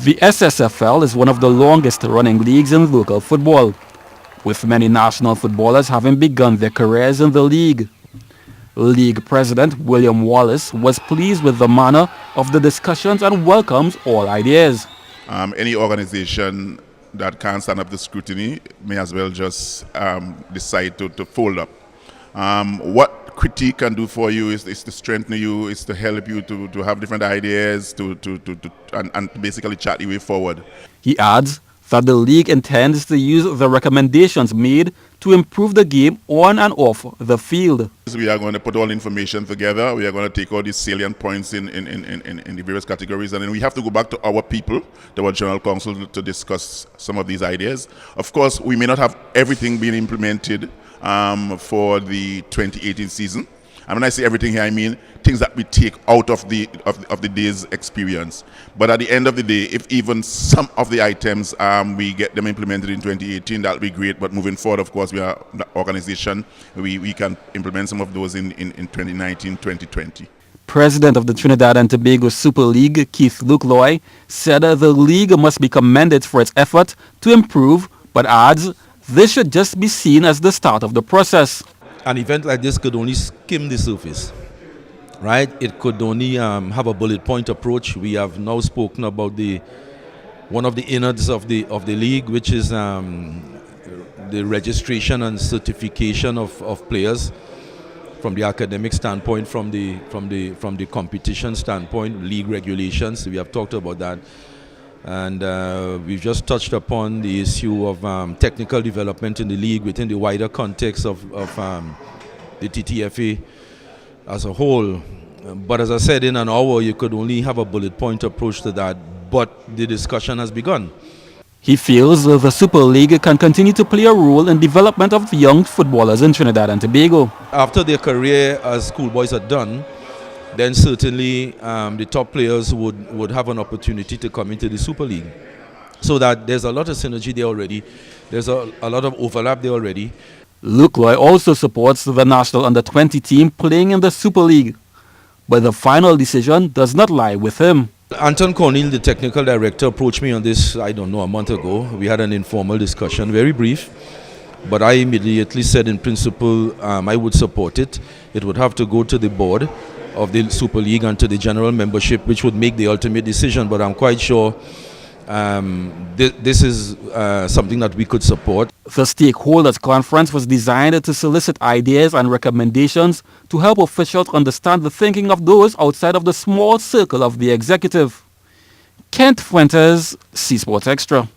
The SSFL is one of the longest running leagues in local football, with many national footballers having begun their careers in the league. League President William Wallace was pleased with the manner of the discussions and welcomes all ideas. Any organization that can't stand up to scrutiny may as well just decide to fold up. What critique can do for you is to strengthen you, is to help you to have different ideas, and basically chat your way forward. He adds that the league intends to use the recommendations made to improve the game on and off the field. We are going to put all the information together. We are going to take all these salient points in the various categories, and then we have to go back to our people, to our general council, to discuss some of these ideas. Of course, we may not have everything being implemented for the 2018 season. And when I say everything here, I mean things that we take out of the day's experience. But at the end of the day, if even some of the items we get them implemented in 2018, that'll be great. But moving forward, of course, we are the organization. We can implement some of those in 2019, 2020. President of the Trinidad and Tobago Super League, Keith Luke-Loy, said the league must be commended for its effort to improve, but adds this should just be seen as the start of the process. An event like this could only skim the surface, right? It could only have a bullet point approach. We have now spoken about one of the innards of the league, which is the registration and certification of players from the academic standpoint, from the competition standpoint, league regulations. We have talked about that. And we've just touched upon the issue of technical development in the league within the wider context of the TTFA as a whole. But as I said, in an hour, you could only have a bullet point approach to that, but the discussion has begun. He feels the Super League can continue to play a role in development of young footballers in Trinidad and Tobago. After their career as schoolboys are done, then certainly the top players would have an opportunity to come into the Super League. So that there's a lot of synergy there already. There's a lot of overlap there already. Luke-Loy also supports the national under-20 team playing in the Super League, but the final decision does not lie with him. Anton Cornell, the technical director, approached me on this, I don't know, a month ago. We had an informal discussion, very brief. But I immediately said in principle I would support it. It would have to go to the board of the Super League and to the general membership, which would make the ultimate decision. But I'm quite sure this is something that we could support. The stakeholders conference was designed to solicit ideas and recommendations to help officials understand the thinking of those outside of the small circle of the executive. Kent Fuentes, C Sports Extra.